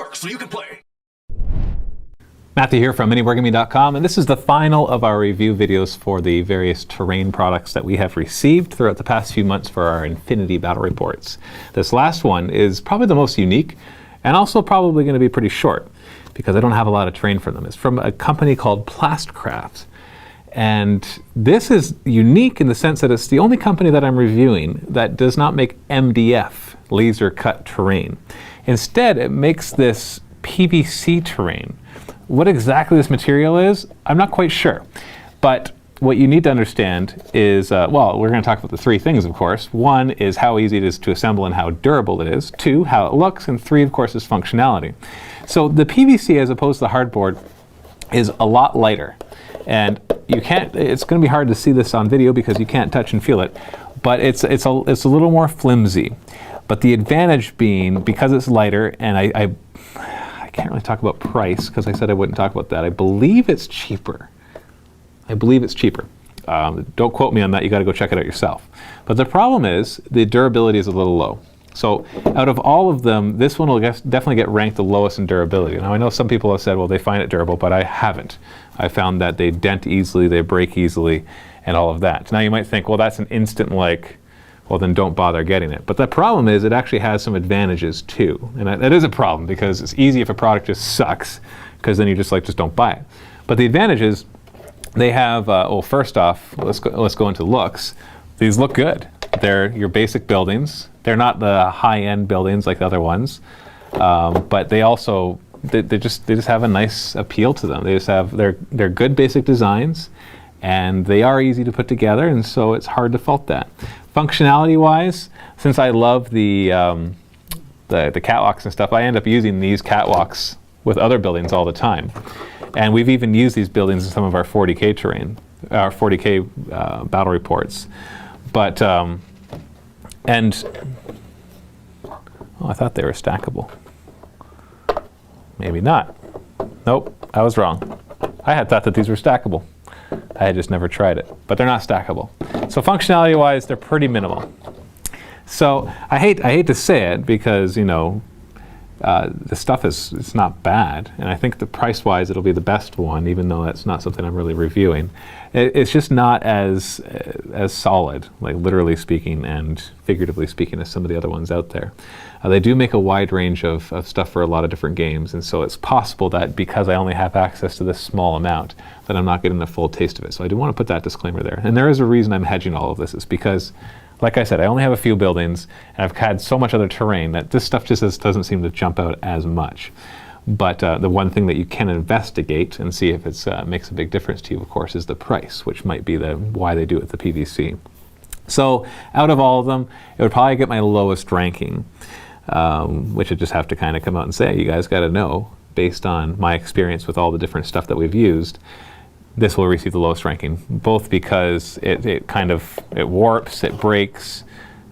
work so you can play. Matthew here from MiniWarGaming.com, and this is the final of our review videos for the various terrain products that we have received throughout the past few months for our Infinity Battle Reports. This last one is probably the most unique, and also probably going to be pretty short, because I don't have a lot of terrain for them. It's from a company called Plast Craft. And this is unique in the sense that it's the only company that I'm reviewing that does not make MDF, laser cut terrain. Instead, it makes this PBC terrain. What exactly this material is, I'm not quite sure. But what you need to understand is, well, we're going to talk about the three things, of course. One is how easy it is to assemble and how durable it is. Two, how it looks. And three, of course, is functionality. So the PVC, as opposed to the hardboard, is a lot lighter. And you can't, it's going to be hard to see this on video because you can't touch and feel it. But it's a little more flimsy. But the advantage being, because it's lighter, and I can't really talk about price because I said I wouldn't talk about that. I believe it's cheaper. Don't quote me on that. You got to go check it out yourself. But the problem is the durability is a little low. So out of all of them, this one will definitely get ranked the lowest in durability. Now I know some people have said, well, they find it durable, but I haven't. I found that they dent easily, they break easily, and all of that. Now you might think, well, that's an instant like, well, then don't bother getting it. But the problem is it actually has some advantages too. And that is a problem because it's easy if a product just sucks, because then you just don't buy it. But the advantage is they have, well, first off, let's go into looks. These look good. They're your basic buildings. They're not the high-end buildings like the other ones, but they also, they just have a nice appeal to them. They just have, they're good basic designs, and they are easy to put together, and so it's hard to fault that. Functionality-wise, since I love the catwalks and stuff, I end up using these catwalks with other buildings all the time. And we've even used these buildings in some of our 40K terrain, our 40K battle reports. But, oh, I thought they were stackable. Maybe not. Nope, I was wrong. I had thought that these were stackable. I had just never tried it, but they're not stackable. So functionality-wise, they're pretty minimal. So I hate to say it because, you know, the stuff it's not bad, and I think the price-wise it'll be the best one, even though that's not something I'm really reviewing. It's just not as solid, like literally speaking and figuratively speaking, as some of the other ones out there. They do make a wide range of stuff for a lot of different games, and so it's possible that because I only have access to this small amount, that I'm not getting a full taste of it. So I do want to put that disclaimer there. And there is a reason I'm hedging all of this. It's because, like I said, I only have a few buildings, and I've had so much other terrain that this stuff just doesn't seem to jump out as much. But the one thing that you can investigate and see if it makes a big difference to you, of course, is the price, which might be why they do it with the PVC. So out of all of them, it would probably get my lowest ranking, which I just have to kind of come out and say, you guys got to know, based on my experience with all the different stuff that we've used, this will receive the lowest ranking, both because it warps, it breaks,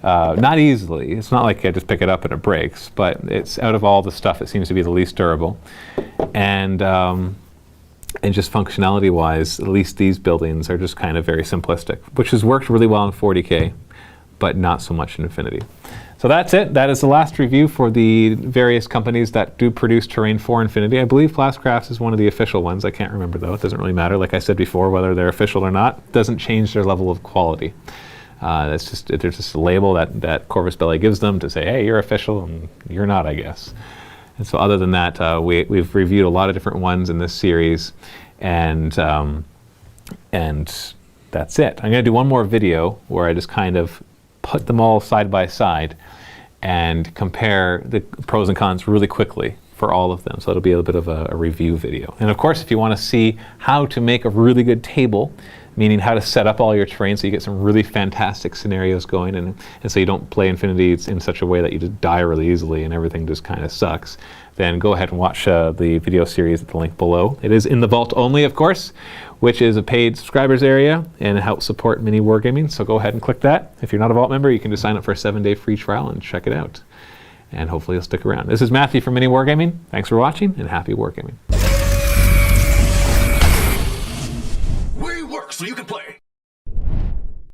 not easily. It's not like I just pick it up and it breaks, but it's out of all the stuff, it seems to be the least durable. And just functionality-wise, at least these buildings are just kind of very simplistic, which has worked really well in 40K, but not so much in Infinity. So that's it. That is the last review for the various companies that do produce terrain for Infinity. I believe Plast Craft is one of the official ones. I can't remember though. It doesn't really matter. Like I said before, whether they're official or not, it doesn't change their level of quality. There's just a label that Corvus Belli gives them to say, hey, you're official, and you're not, I guess. And so other than that, we've reviewed a lot of different ones in this series, and that's it. I'm going to do one more video where I just kind of put them all side by side and compare the pros and cons really quickly for all of them. So it'll be a bit of a review video. And of course, if you want to see how to make a really good table, meaning how to set up all your terrain so you get some really fantastic scenarios going, and so you don't play Infinity in such a way that you just die really easily and everything just kind of sucks, then go ahead and watch the video series at the link below. It is in the vault only, of course, which is a paid subscribers area, and it helps support MiniWarGaming, so go ahead and click that. If you're not a vault member, you can just sign up for a 7-day free trial and check it out. And hopefully you'll stick around. This is Matthew from MiniWarGaming. Thanks for watching, and happy wargaming. We work so you can play.